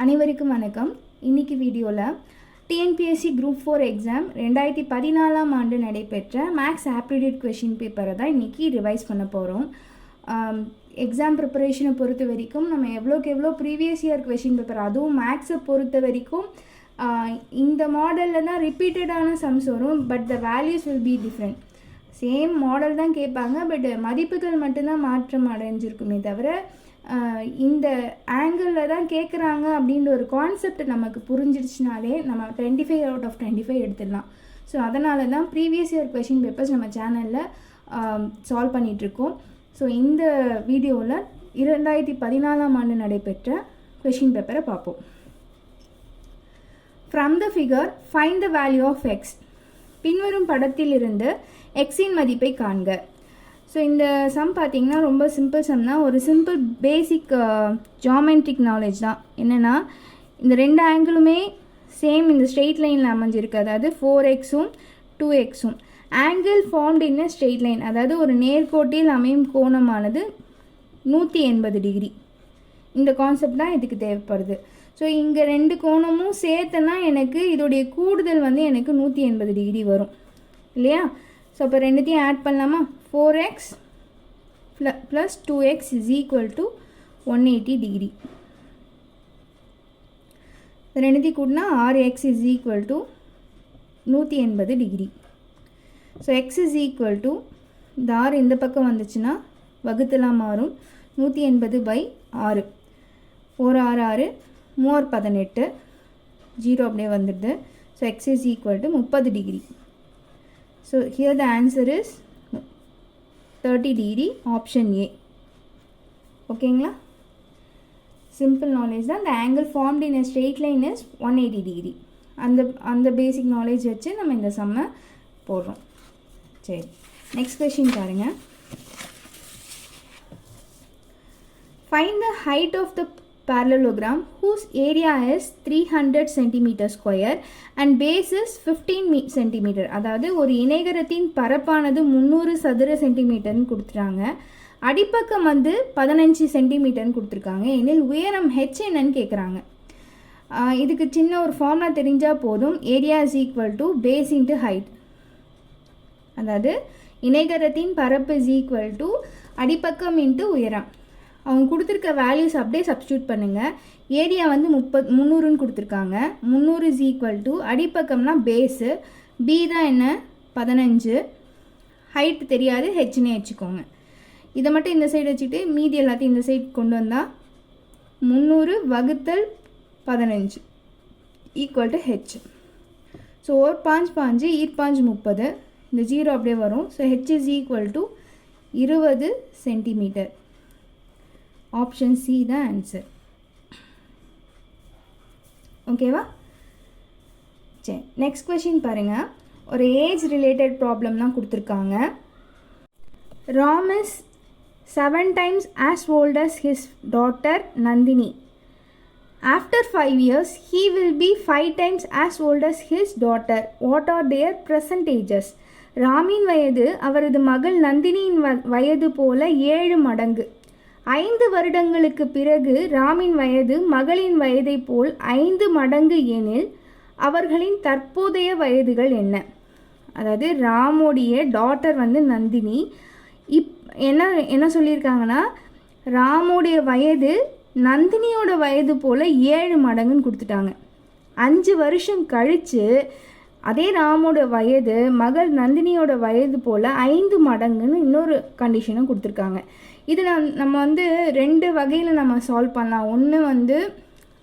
அனைவருக்கும் வணக்கம். இன்னைக்கு வீடியோவில் டிஎன்பிஎஸ்சி குரூப் 4 எக்ஸாம் 2014ஆம் ஆண்டு நடைபெற்ற மேக்ஸ் ஆப்டிடியூட் கொஷின் பேப்பரை தான் இன்றைக்கி ரிவைஸ் பண்ண போகிறோம். எக்ஸாம் ப்ரிப்பரேஷனை பொறுத்த வரைக்கும் நம்ம எவ்வளோக்கு எவ்வளோ ப்ரீவியஸ் இயர் கொஷின் பேப்பர், அதுவும் மேக்ஸை பொறுத்த வரைக்கும் இந்த மாடலில் தான் ரிப்பீட்டடான சம்ஸ் வரும். But the values will be different. Same model தான் கேட்பாங்க, பட் மதிப்புகள் மட்டும்தான் மாற்றம் அடைஞ்சிருக்குமே தவிர இந்த ஆங்கிளில் தான் கேட்குறாங்க அப்படின்ற ஒரு கான்செப்ட் நமக்கு புரிஞ்சிடுச்சுனாலே நம்ம 25 அவுட் ஆஃப் 25 எடுத்துடலாம். ஸோ அதனால தான் ப்ரீவியஸ் இயர் கொஷின் பேப்பர்ஸ் நம்ம சேனலில் சால்வ் பண்ணிகிட்ருக்கோம். ஸோ இந்த வீடியோவில் 2014ஆம் ஆண்டு நடைபெற்ற கொஷின் பேப்பரை பார்ப்போம். From the figure find the value of X. பின்வரும் படத்திலிருந்து எக்ஸின் மதிப்பை காண்க. ஸோ இந்த சம் பார்த்திங்கன்னா ரொம்ப சிம்பிள் சம் தான். ஒரு சிம்பிள் பேசிக் ஜாமெட்ரிக் நாலேஜ் தான். என்னென்னா இந்த ரெண்டு ஆங்கிளுமே சேம் இந்த ஸ்ட்ரெயிட் லைனில் அமைஞ்சிருக்கு. அதாவது 4xம் 2xம் angle formed in straight line, அதாவது ஒரு நேர்கோட்டில் அமையும் கோணமானது 180 டிகிரி. இந்த கான்செப்ட் தான் இதுக்கு தேவைப்படுது. ஸோ இங்கே ரெண்டு கோணமும் சேர்த்தனா எனக்கு இதோடைய கூடுதல் எனக்கு 180 டிகிரி வரும் இல்லையா? ஸோ அப்போ ரெண்டுத்தையும் ஆட் பண்ணலாமா? 4x plus 2x is equal to 180 degree. ரெண்டுத்தையும் கூட்டினா 6x is equal to 180 degree. So x is equal to இந்த 6 இந்த பக்கம் வந்துச்சுன்னா வகுத்தலாம் மாறும். 180/6 4 6 6 3 18 0 அப்படியே வந்துடுது. So x is equal to 30 degree. So here the answer is 30 degree, option A. ஓகேங்களா? சிம்பிள் நாலேஜ் தான். the angle formed in a straight line is 180 degree. அந்த பேசிக் நாலேஜ் வச்சு நம்ம இந்த சம்மை போடுறோம். சரி, நெக்ஸ்ட் கொஷின் பாருங்கள். Find the height of the parallelogram whose area is 300 cm square and base is 15 cm. அதாவது ஒரு இணைகரத்தின் பரப்பானது 300 சதுர சென்டிமீட்டர்னு கொடுத்துட்டாங்க. அடிப்பக்கம் 15 சென்டிமீட்டர்னு கொடுத்துருக்காங்க. எனில் உயரம் h என்னன்னு கேட்குறாங்க. இதுக்கு சின்ன ஒரு ஃபார்முலா தெரிஞ்சால் போதும். Area is equal to base into height. அதாவது இணைகரத்தின் பரப்பு இஸ் ஈக்குவல் டு அடிப்பக்கம் இன்ட்டு உயரம். அவங்க கொடுத்துருக்க வேல்யூஸ் அப்படியே சப்ஸ்டியூட் பண்ணுங்கள். ஏரியா 300ன்னு கொடுத்துருக்காங்க. 300 இஸ் ஈக்குவல் டு அடிப்பக்கம்னா பேஸு, பி தான் என்ன 15, ஹைட் தெரியாது, ஹெச்னே வச்சுக்கோங்க. இதை மட்டும் இந்த சைடு வச்சுக்கிட்டு மீதி எல்லாத்தையும் இந்த சைடு கொண்டு வந்தால் 300 வகுத்தல் 15 ஈக்குவல் டு ஹெச். ஸோ ஒரு 5 ஈர் 30, இந்த 0 அப்படியே வரும். So H is equal to 20 centimetre. Option C தான் ஆன்சர். ஓகேவா? சரி, நெக்ஸ்ட் கொஷின் பாருங்கள். ஒரு ஏஜ் ரிலேட்டட் ப்ராப்ளம் தான் கொடுத்துருக்காங்க. Ram is 7 times as old as his daughter Nandini. After 5 years, he will be 5 times as old as his daughter. What are their present ages? ராமின் வயது அவரது மகள் நந்தினியின் வயது போல 7 மடங்கு. 5 வருடங்களுக்கு பிறகு ராமின் வயது மகளின் வயதை போல் 5 மடங்கு எனில் அவர்களின் தற்போதைய வயதுகள் என்ன? அதாவது ராமோடைய டாட்டர் நந்தினி. என்ன சொல்லியிருக்காங்கன்னா, ராமோடைய வயது நந்தினியோட வயது போல் 7 மடங்குன்னு கொடுத்துட்டாங்க. 5 வருஷம் கழித்து அதே ராமோட வயது மகள் நந்தினியோட வயது போல் 5 மடங்குன்னு இன்னொரு கண்டிஷனும் கொடுத்துருக்காங்க. இது நம்ம 2 வகையில் நம்ம சால்வ் பண்ணலாம். ஒன்று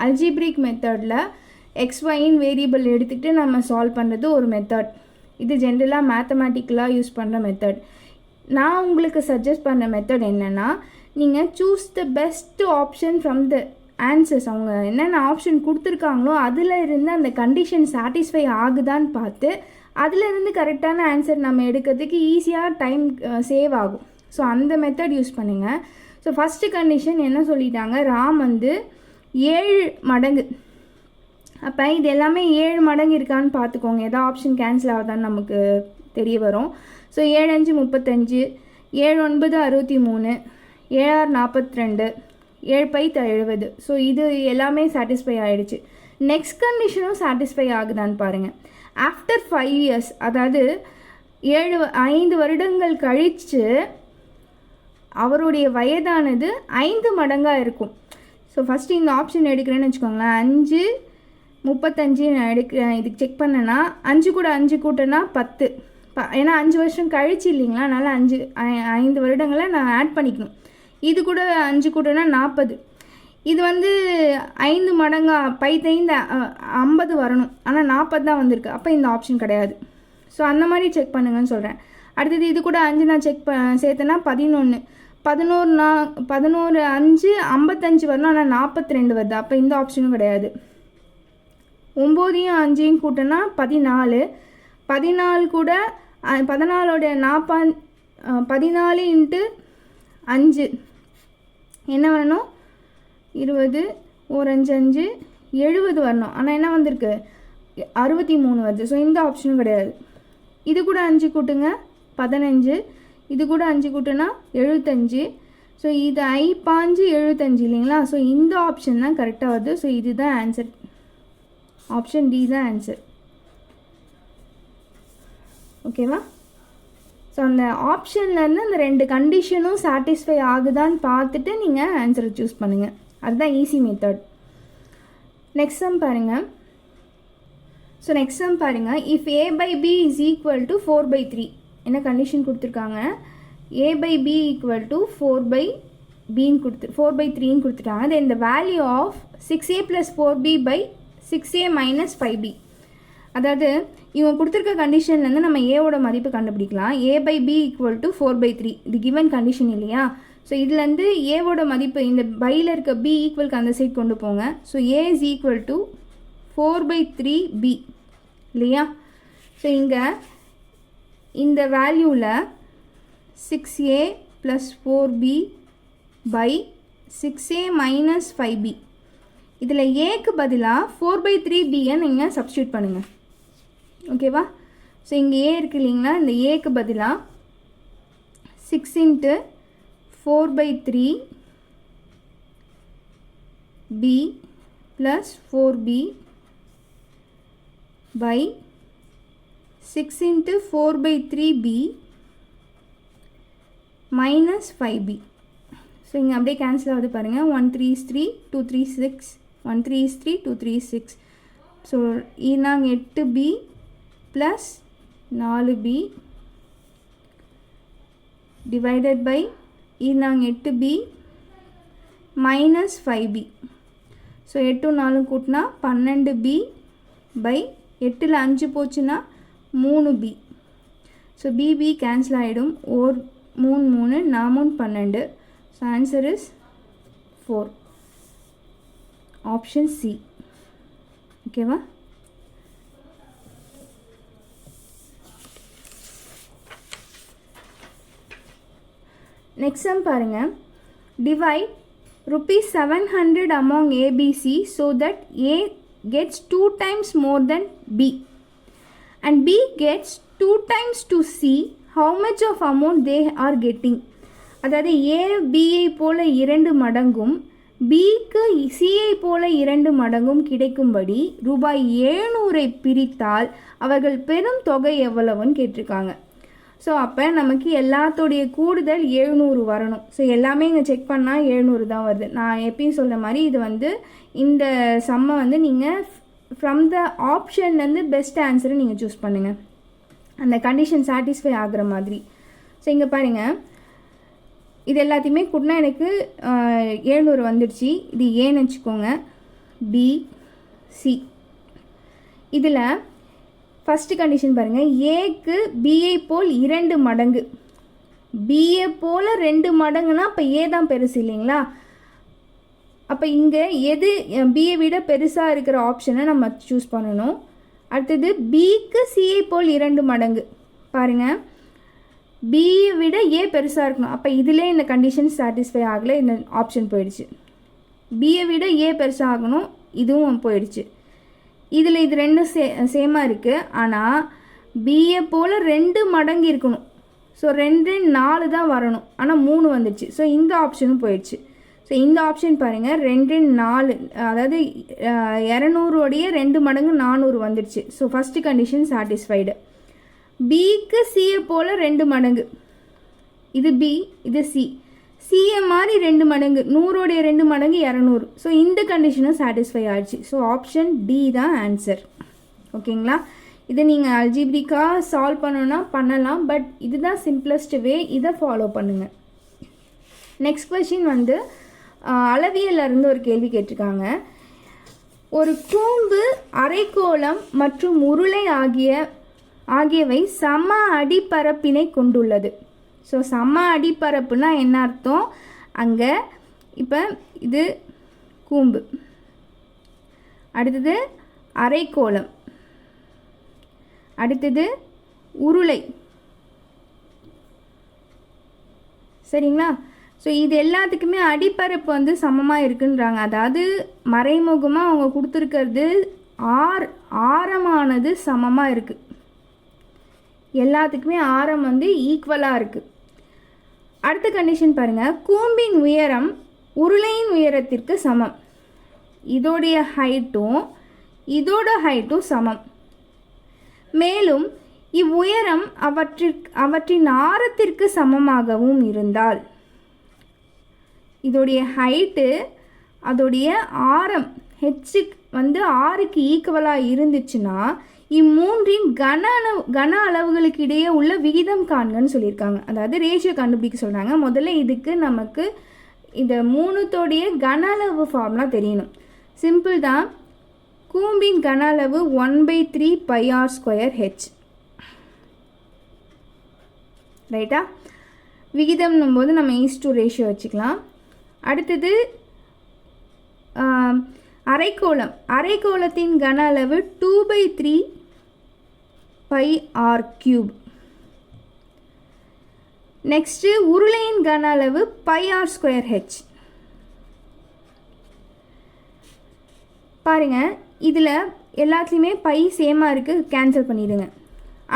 அல்ஜிப்ரிக் மெத்தடில் எக்ஸ்ஒயின் வேரியபிள் எடுத்துகிட்டு நம்ம சால்வ் பண்ணுறது ஒரு மெத்தட். இது ஜென்ரலாக மேத்தமேட்டிக்கலாக யூஸ் பண்ணுற மெத்தட். நான் உங்களுக்கு சஜஸ்ட் பண்ணுற மெத்தட் என்னென்னா, நீங்கள் choose the best option from the answers. அவங்க என்னென்ன ஆப்ஷன் கொடுத்துருக்காங்களோ அதில் இருந்து அந்த கண்டிஷன் சாட்டிஸ்ஃபை ஆகுதான்னு பார்த்து அதிலிருந்து கரெக்டான ஆன்சர் நம்ம எடுக்கிறதுக்கு ஈஸியாக டைம் சேவ் ஆகும். ஸோ அந்த மெத்தட் யூஸ் பண்ணுங்கள். ஸோ ஃபஸ்ட்டு கண்டிஷன் என்ன சொல்லிட்டாங்க, ராம் 7 மடங்கு. அப்போ இது எல்லாமே 7 மடங்கு இருக்கான்னு பார்த்துக்கோங்க. எதாவது ஆப்ஷன் கேன்சல் ஆகுதான்னு நமக்கு தெரிய வரும். ஸோ 7 5 35, 7 9 63, 7 6 42, 7/70. ஸோ இது எல்லாமே சாட்டிஸ்ஃபை ஆகிடுச்சு. நெக்ஸ்ட் கண்டிஷனும் சாட்டிஸ்ஃபை ஆகுதான்னு பாருங்கள். ஆஃப்டர் 5 இயர்ஸ், அதாவது 5 வருடங்கள் கழித்து அவருடைய வயதானது 5 மடங்காக இருக்கும். ஸோ ஃபஸ்ட்டு இந்த ஆப்ஷன் எடுக்கிறேன்னு வச்சுக்கோங்களேன். 5 35 நான் எடுக்கிறேன். இதுக்கு செக் பண்ணேன்னா 5 கூட 5 கூட்டினா 10. ஏன்னா 5 வருஷம் கழிச்சு இல்லைங்களா, அதனால் 5 வருடங்களை நான் ஆட் பண்ணிக்கணும். இது கூட 5 கூட்டினா 40. இது 5 மடங்கா 5 50 வரணும், ஆனால் 40 தான் வந்திருக்கு. அப்போ இந்த ஆப்ஷன் கிடையாது. ஸோ அந்த மாதிரி செக் பண்ணுங்கன்னு சொல்கிறேன். அடுத்தது இது கூட 5 நான் சேர்த்தேன்னா 11. 11 5 55 வரணும், ஆனால் 42 வருது. அப்போ இந்த ஆப்ஷனும் கிடையாது. 9 5 கூட்டினா 14. 14 கூட 14 14 × 5 என்ன வரணும்? 20. 1 5 5 70 வரணும், ஆனால் என்ன வந்திருக்கு? 63 வருது. ஸோ இந்த ஆப்ஷனும் கிடையாது. இது கூட 5 கூட்டுங்க 15. இது கூட 5 கூட்டுனா 75. ஸோ இது 5 75 இல்லைங்களா. ஸோ இந்த ஆப்ஷன் தான் கரெக்டாக வருது. ஸோ இதுதான் ஆன்சர். ஆப்ஷன் டி தான் ஆன்சர். ஓகேவா? ஸோ அந்த ஆப்ஷன்லேருந்து அந்த 2 கண்டிஷனும் சாட்டிஸ்ஃபை ஆகுதான்னு பார்த்துட்டு நீங்கள் ஆன்சரை சூஸ் பண்ணுங்கள். அதுதான் ஈஸி மெத்தட். நெக்ஸ்ட் சம் பாருங்கள். ஸோ நெக்ஸ்ட் சம் பாருங்கள். If a/b is equal to 4/3, என்ன கண்டிஷன் கொடுத்துருக்காங்க? a/b ஈக்குவல் டு 4/3ன்னு கொடுத்துட்டாங்க. Then the value of 6a + 4b by 6a - 5b. அதாவது இவங்க கொடுத்துருக்க கண்டிஷன்லேருந்து நம்ம ஏவோட மதிப்பு கண்டுபிடிக்கலாம். a/b ஈக்குவல் டு 4/3, இது கிவன் கண்டிஷன் இல்லையா. ஸோ இதுலேருந்து ஏவோட மதிப்பு இந்த பையில் இருக்க b ஈக்குவலுக்கு அந்த சைட் கொண்டு போங்க. So a is equal to 4/3b இல்லையா. ஸோ இங்கே இந்த வேல்யூவில் 6a + 4b by 6a - 5b, இதில் ஏக்கு பதிலாக 4/3bயை நீங்கள் சப்ஸ்டியூட் பண்ணுங்கள். ஓகேவா? ஸோ இங்கே ஏ இருக்குது இல்லைங்களா, இந்த ஏக்கு பதிலாக 6 × 4/3b + 4b by 6 × 4/3b - 5b. So இங்கே அப்படியே கேன்சல் ஆகுது பாருங்கள். 1 3 is 3, 2 3 6, 1 3 is 3, 2 3 is 6. ஸோ நாங்க 8b + 4b divided by நாங்க 8b - 5b. ஸோ 8 4 கூட்டினா 12b by 8ல் 5 போச்சுன்னா 3b. ஸோ bb கேன்சல் ஆகிடும். 3 3 4 12. So answer is 4. Option C. ஓகேவா? நெக்ஸ்ட் சம் பாருங்கள். Divide ₹700 among ABC so that A gets 2 times more than B and B gets 2 times to C. How much of amount they are getting? அதாவது A Bஐ போல 2 மடங்கும் Bக்கு Cஐ போல 2 மடங்கும் கிடைக்கும்படி ₹700 பிரித்தால் அவர்கள் பெரும் தொகை எவ்வளவுன்னு கேட்டிருக்காங்க. ஸோ அப்போ நமக்கு எல்லாத்தோடைய கூடுதல் 700 வரணும். ஸோ எல்லாமே இங்கே செக் பண்ணால் 700 தான் வருது. நான் எப்பயும் சொல்கிற மாதிரி இது இந்த சம்மை நீங்கள் ஃப்ரம் த ஆப்ஷன்லேருந்து பெஸ்ட் ஆன்சரை நீங்கள் சூஸ் பண்ணுங்கள், அந்த கண்டிஷன் சாட்டிஸ்ஃபை ஆகிற மாதிரி. ஸோ இங்கே பாருங்கள், இது எல்லாத்தையுமே கூட்டினா எனக்கு 700 வந்துடுச்சு. இது ஏன்னு வச்சுக்கோங்க. B C. இதில் ஃபஸ்ட்டு கண்டிஷன் பாருங்கள். ஏக்கு பிஐ போல் 2 மடங்கு, பிஏ போல் 2 மடங்குனா அப்போ ஏ தான் பெருசு இல்லைங்களா. அப்போ இங்கே எது பிஏ விட பெருசாக இருக்கிற ஆப்ஷனை நம்ம சூஸ் பண்ணணும். அடுத்தது பிக்கு சிஐ போல் 2 மடங்கு. பாருங்கள், பியை விட ஏ பெருசாக இருக்கணும். அப்போ இதிலே இந்த கண்டிஷன் சாட்டிஸ்ஃபை ஆகலை, இந்த ஆப்ஷன் போயிடுச்சு. பியை விட ஏ பெருசாக ஆகணும், இதுவும் போயிடுச்சு. இதில் இது ரெண்டும் சேமாக இருக்குது. ஆனால் பிஏ போல் 2 மடங்கு இருக்கணும். ஸோ 2 4 தான் வரணும், ஆனால் 3 வந்துடுச்சு. ஸோ இந்த ஆப்ஷனும் போயிடுச்சு. ஸோ இந்த ஆப்ஷன் பாருங்கள் 2 4, அதாவது 200 2 மடங்கு 400 வந்துடுச்சு. So first condition satisfied. பிக்கு சியை போல் 2 மடங்கு, இது பி இது சி, சியை மாதிரி 2 மடங்கு 100 2 மடங்கு 200. ஸோ இந்த கண்டிஷனும் சாட்டிஸ்ஃபை ஆகிடுச்சு. ஸோ ஆப்ஷன் டி தான் ஆன்சர். ஓகேங்களா? இதை நீங்கள் அல்ஜிப்ரிக்காக சால்வ் பண்ணணுன்னா பண்ணலாம், பட் இதுதான் சிம்பிளஸ்ட் வே. இதை ஃபாலோ பண்ணுங்கள். நெக்ஸ்ட் கொஷின் வந்து அளவியலிருந்து ஒரு கேள்வி கேட்டிருக்காங்க. ஒரு கூம்பு, அரைக்கோளம் மற்றும் உருளை ஆகியவை சம அடிப்பரப்பினை கொண்டுள்ளது. ஸோ சம அடிப்பரப்புனா என்ன அர்த்தம்? அங்கே இப்போ இது கூம்பு, அடுத்தது அரைக்கோளம், அடுத்தது உருளை. சரிங்களா? ஸோ இது எல்லாத்துக்குமே அடிப்பரப்பு வந்து சமமாக இருக்குன்றாங்க. அதாவது மறைமுகமாக அவங்க கொடுத்துருக்கிறது ஆரமானது சமமாக இருக்குது. எல்லாத்துக்குமே ஆரம் வந்து ஈக்குவலாக இருக்குது. அடுத்த கண்டிஷன் பாருங்கள். கூம்பின் உயரம் உருளையின் உயரத்திற்கு சமம். இதோடைய ஹைட்டும் இதோட ஹைட்டும் சமம். மேலும் இவ்வுயரம் அவற்றின் ஆரத்திற்கு சமமாகவும் இருந்தால், இதோடைய ஹைட்டு அதோடைய ஆரம் ஹெச்சுக்கு வந்து ஆறுக்கு ஈக்குவலாக இருந்துச்சுன்னா இம்மூன்றின் கன அளவுகளுக்கு இடையே உள்ள விகிதம் காண்கன்னு சொல்லியிருக்காங்க. அதாவது ரேஷியோ கண்டுபிடிக்க சொல்கிறாங்க. முதல்ல இதுக்கு நமக்கு இந்த மூணுத்தோடைய கன அளவு ஃபார்முலா தெரியணும். சிம்பிள் தான். கூம்பின் கன அளவு 1/3 πr²h. ரைட்டா? விகிதம்னும் போது நம்ம ஈஸ்டு ரேஷியோ வச்சுக்கலாம். அடுத்தது அரைக்கோளத்தின் கன அளவு 2/3 πr³. நெக்ஸ்ட்டு உருளையின் கன அளவு πr²h. பாருங்கள், இதில் எல்லாத்துலேயுமே பை சேமாக இருக்குது, கேன்சல் பண்ணிடுங்க.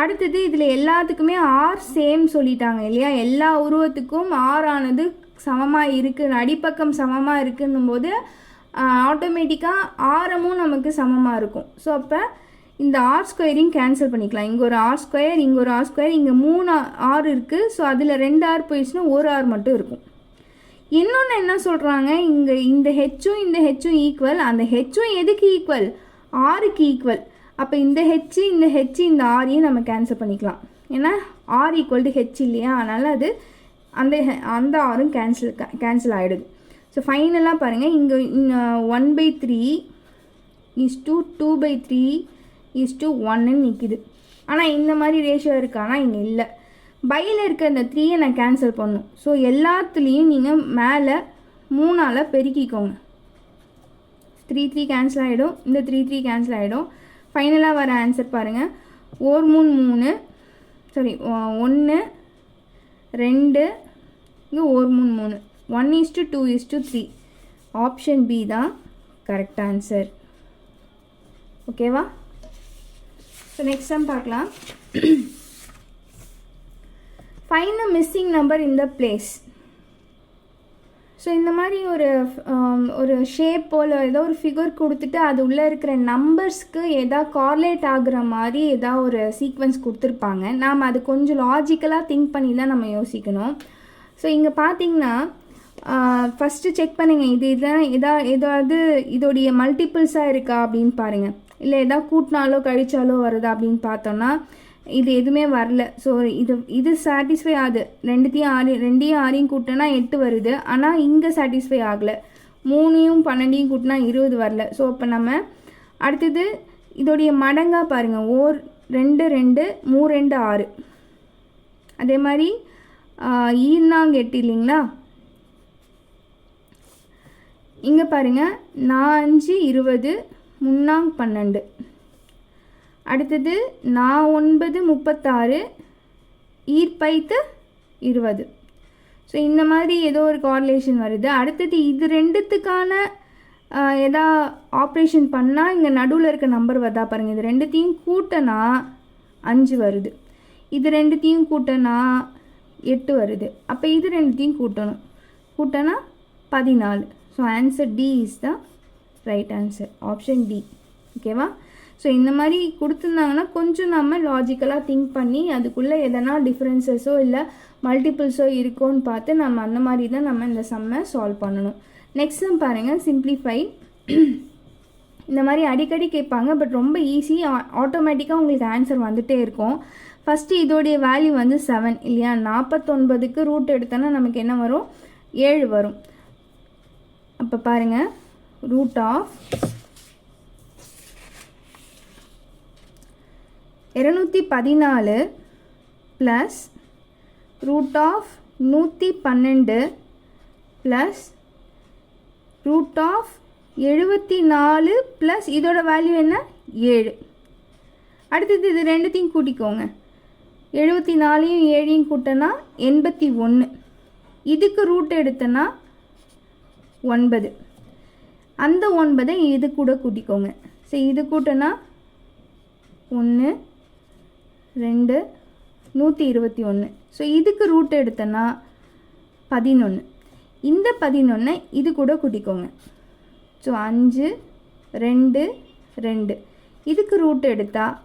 அடுத்தது இதில் எல்லாத்துக்குமே ஆர் சேம் சொல்லிட்டாங்க இல்லையா? எல்லா உருவத்துக்கும் ஆர் ஆனது சமமாக இருக்குது, அடிப்பக்கம் சமமாக இருக்குன்னும் போது ஆட்டோமேட்டிக்காக ஆரமும் நமக்கு சமமாக இருக்கும். ஸோ அப்போ இந்த ஆர் ஸ்கொயரிங் கேன்சல் பண்ணிக்கலாம். இங்கே ஒரு ஆர் ஸ்கொயர், இங்கே ஒரு ஆர் ஸ்கொயர், இங்கே 3 ஆர் இருக்குது. ஸோ அதில் 2 ஆர் போயிடுச்சுன்னா 1 ஆர் மட்டும் இருக்கும். இன்னொன்று என்ன சொல்கிறாங்க, இங்கே இந்த ஹெச்சும் இந்த ஹெச்சும் ஈக்குவல். அந்த ஹெச்சும் எதுக்கு ஈக்குவல்? ஆருக்கு ஈக்குவல். அப்போ இந்த ஹெச்சு இந்த ஹெச்சு இந்த ஆரையும் நம்ம கேன்சல் பண்ணிக்கலாம். ஏன்னா ஆர் ஈக்குவல் டு ஹெச் இல்லையா? அதனால் அது அந்த ஆரும் கேன்சல் ஆகிடுது. ஸோ ஃபைனலாக பாருங்கள், இங்கே 1/3 = 2/3 = 1ன்னு நிற்கிது. ஆனால் இந்த மாதிரி ரேஷியோ இருக்கானா இங்கே இல்லை. பையில் இருக்க இந்த 3யை நான் கேன்சல் பண்ணணும். ஸோ எல்லாத்துலேயும் நீங்கள் மேலே 3ஆல் பெருக்கிக்கோங்க. 3 கேன்சல் ஆகிடும், இந்த 3 கேன்சல் ஆகிடும். ஃபைனலாக வர ஆன்சர் பாருங்கள். 1 3 3 சாரி 1 2 இங்கே 1 3 3 1:2:3. ஆப்ஷன் பி தான் கரெக்ட் ஆன்சர். ஓகேவா? ஸோ நெக்ஸ்ட் டைம் பார்க்கலாம். Find the missing number in the place. So இந்த மாதிரி ஒரு ஷேப் போல் ஏதோ ஒரு ஃபிகர் கொடுத்துட்டு அது உள்ளே இருக்கிற நம்பர்ஸ்க்கு எதாவது கார்லேட் ஆகுற மாதிரி ஏதாவது ஒரு சீக்வன்ஸ் கொடுத்துருப்பாங்க. நாம் அது கொஞ்சம் லாஜிக்கலாக திங்க் பண்ணி தான் நம்ம யோசிக்கணும். ஸோ இங்கே பார்த்தீங்கன்னா ஃபஸ்ட்டு செக் பண்ணுங்கள், இதுதான் ஏதாவது இதோடைய மல்டிபிள்ஸாக இருக்கா அப்படின்னு பாருங்கள். இல்லை எதாவது கூட்டினாலோ கழிச்சாலோ வருதா அப்படின்னு பார்த்தோன்னா இது எதுவுமே வரல. ஸோ இது சாட்டிஸ்ஃபை ஆகுது. 2யும் 6யும் கூட்டினா 8 வருது. ஆனால் இங்கே சாட்டிஸ்ஃபை ஆகலை. 3யும் 12யும் கூட்டினா 20 வரல. ஸோ அப்போ நம்ம அடுத்தது இதோடைய மடங்காக பாருங்கள். 2 2 3 2 6. அதே மாதிரி ஈர்னாங்க 8 இல்லைங்களா? இங்கே பாருங்கள் 4 5 20 3 12. அடுத்தது 9 36 ஈர்ப்பைத்து 20. ஸோ இந்த மாதிரி ஏதோ ஒரு கார்லேஷன் வருது. அடுத்தது இது ரெண்டுத்துக்கான எதா ஆப்ரேஷன் பண்ணால் இங்கே நடுவில் இருக்க நம்பர் வருதா பாருங்கள். இது ரெண்டுத்தையும் கூட்டினா 5 வருது. இது ரெண்டுத்தையும் கூட்டினா 8 வருது. அப்போ இது ரெண்டுத்தையும் கூட்டினா 14. So answer D is the right answer, option D. ஓகேவா? ஸோ இந்த மாதிரி கொடுத்துருந்தாங்கன்னா கொஞ்சம் நம்ம லாஜிக்கலாக திங்க் பண்ணி அதுக்குள்ளே எதனா டிஃப்ரென்சஸோ இல்லை மல்டிபிள்ஸோ இருக்கோன்னு பார்த்து நம்ம அந்த மாதிரி தான் நம்ம இந்த சம்மை சால்வ் பண்ணணும். நெக்ஸ்ட் சம் பாருங்கள், சிம்ப்ளிஃபை. இந்த மாதிரி அடிக்கடி கேட்பாங்க, பட் ரொம்ப ஈஸி, ஆட்டோமேட்டிக்காக உங்களுக்கு ஆன்சர் வந்துகிட்டே இருக்கும். ஃபஸ்ட்டு இதோடைய வேல்யூ வந்து 7 இல்லையா? 49க்கு ரூட் எடுத்தோன்னா நமக்கு என்ன வரும்? 7 வரும். அப்போ பாருங்கள், root of 214 plus root of 112 plus root of 74 plus இதோட வேல்யூ என்ன? 7. அடுத்தது இது ரெண்டுத்தையும் கூட்டிக்கோங்க. 74யும் 7யும் கூட்டினா 81. இதுக்கு ரூட் எடுத்தனா 9. அந்த 9 இது கூட கூட்டிக்கோங்க. ஸோ இது கூட்டினா 1 2 121. ஸோ இதுக்கு ரூட் எடுத்தனா 11. இந்த 11 இது கூட கூட்டிக்கோங்க. ஸோ 5 2 2. இதுக்கு ரூட் எடுத்தால்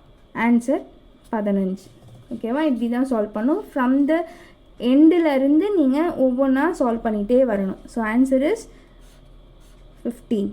ஆன்சர் 15. ஓகேவா? இப்படி தான் சால்வ் பண்ணும். ஃப்ரம் த எண்டிலேருந்து நீங்கள் ஒவ்வொன்றா சால்வ் பண்ணிகிட்டே வரணும். So answer is 15.